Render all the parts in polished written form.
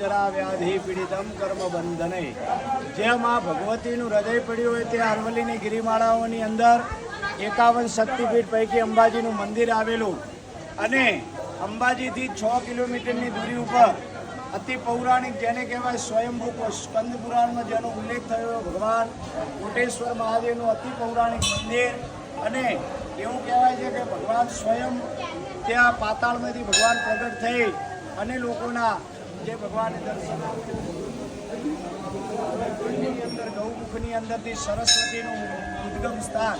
વ્યાધિ પીડિતમ કર્મ બંધને જેમ આ ભગવતીનું હૃદય પડ્યું હોય તે અરવલ્લીની ગિરિમાળાઓની અંદર 51 શક્તિપીઠ પૈકી અંબાજીનું મંદિર આવેલું અને અંબાજીથી 6 કિલોમીટરની દૂરી ઉપર અતિ પૌરાણિક જેને કહેવાય સ્વયંભૂ સ્કંદ પુરાણમાં જેનો ઉલ્લેખ થયો ભગવાન કોટેશ્વર મહાદેવનું અતિ પૌરાણિક મંદિર અને એવું કહેવાય છે કે ભગવાન સ્વયં ત્યાં પાતાળમાંથી ભગવાન પ્રગટ થઈ અને લોકોના જે ભગવાન દર્શન અંદર ગૌમુખની અંદરથી સરસ્વતીનું ઉદ્ગમ સ્થાન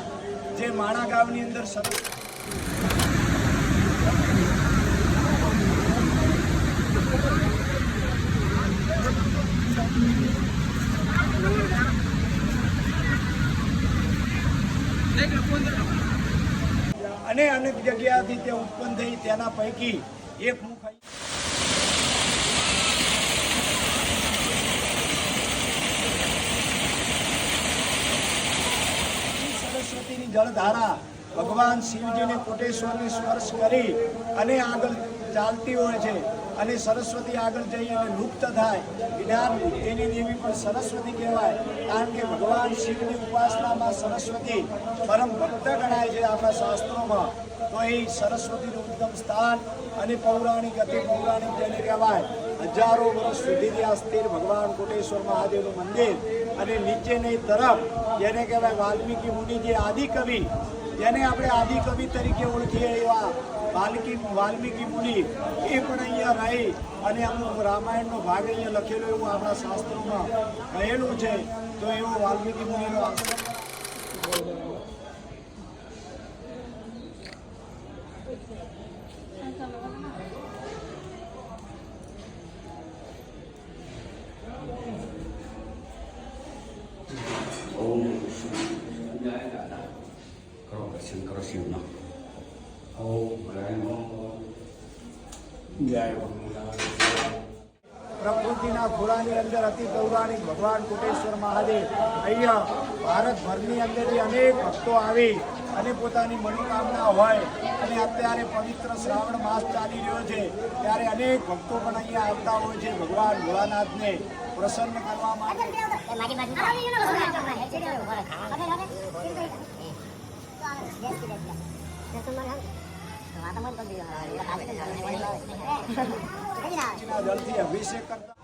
જે માણા ગામની અંદર અને અનેક જગ્યાથી તે ઉત્પન્ન થઈ તેના પૈકી એક મુખ સરસ્વતીની જળધારા ભગવાન શિવજીને કોટેશ્વરને સ્પર્શ કરી અને આગળ ચાલતી હોય છે અને સરસ્વતી આગળ જઈ અને લુપ્ત થાય જ્ઞાન તેની દેવી પણ સરસ્વતી કહેવાય કારણ કે ભગવાન શિવની ઉપાસનામાં સરસ્વતી પરમ ભક્ત ગણાય છે આપણા શાસ્ત્રોમાં તો એ સરસ્વતીનું ઉત્તમ સ્થાન અને પૌરાણિક અતિ પૌરાણિક જેને કહેવાય હજારો વર્ષ સુધીથી આ સ્થિર ભગવાન કોટેશ્વર મહાદેવનું મંદિર અને નીચેની તરફ જેને કહેવાય વાલ્મીકી મુનિ જે આદિકવિ જેને આપણે આદિકવિ તરીકે ઓળખીએ એવા વાલ્મીકી મુનિ એ પણ અહીંયા રહી અને અમુક રામાયણનો ભાગ અહીંયા લખેલો એવું આપણા શાસ્ત્રોમાં કહેલું છે તો એવો વાલ્મીકી મુનિનો શંકર શિવના પ્રકૃતિના ખોળાની અંદર અતિ પૌરાણિક ભગવાન કોટેશ્વર મહાદેવ અહીંયા ભારતભરની અંદરથી અનેક ભક્તો આવી અને પોતાની મનોકામના હોય અને અત્યારે પવિત્ર શ્રાવણ માસ ચાલી રહ્યો છે ત્યારે અનેક ભક્તો પણ અહીંયા આવતા હોય છે ભગવાન ભોળાનાથને પ્રસન્ન કરવા માટે જળથી અભિષેક કરતા